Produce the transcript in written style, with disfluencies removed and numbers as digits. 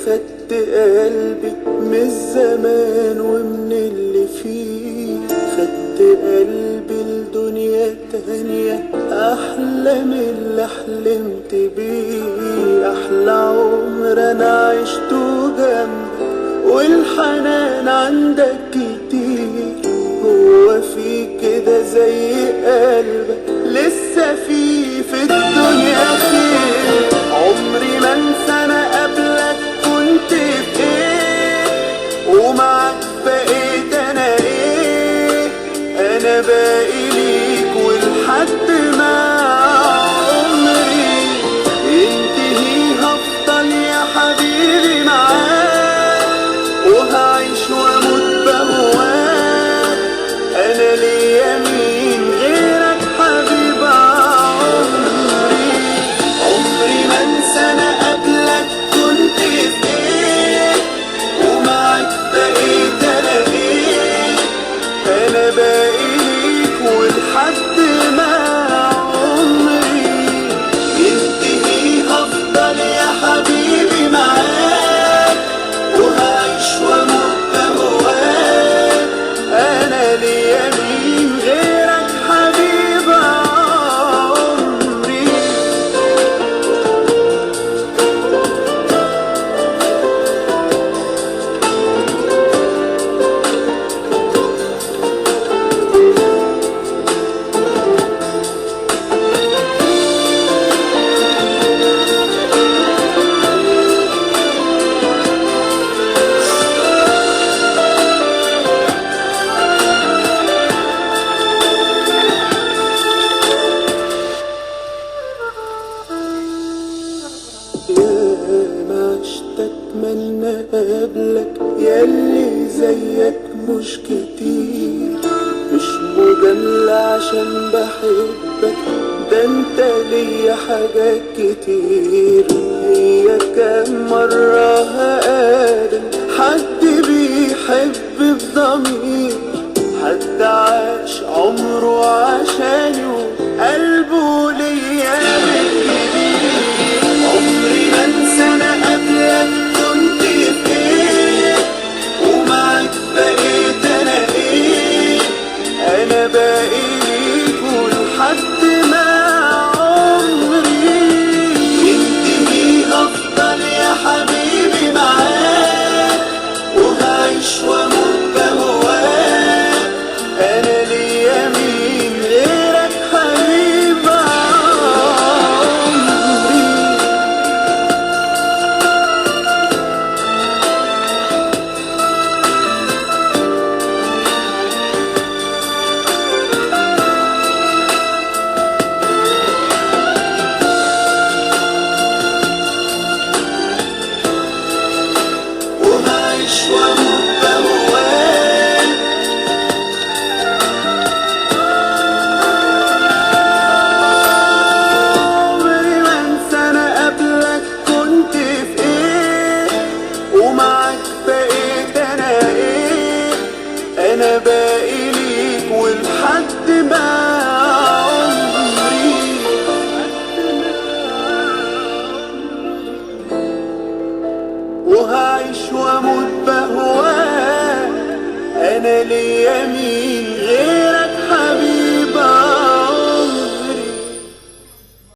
خدت قلبي من الزمان ومن اللي فيه، خدت قلبي لدنيا تانية أحلى من اللي حلمت بيه. أحلى عمر أنا عشته جنبك والحنان عندك كتير، هو في كده زي قلبك لسه في الدنيا خير. عمري ما انسى انا قبلك كنت في ايه، ومعاك بقيت انا ايه. انا باقي ليك ولحد ما عمري ينتهي هفضل يا حبيبي معاك، وهعيش واموت بهواك. انا ليا مين غيرك حبيب عمري. عمري ما انسى انا قبلك كنت في ايه، ومعاك بقيت انا ايه. انا باقي ليك ولحد ما عمري ينتهي هفضل يا حبيبي معاك، وهعيش واموت بهواك. انا ليا مين غيرك حبيب عمري. ياما عشت اتمنى قبلك ياللي زيك مش كتير، مش مجاملة عشان بحبك، ده انت ليا حاجات كتير. هي كام مرة هقابل حد بيحب بضمير، حد عاش عمره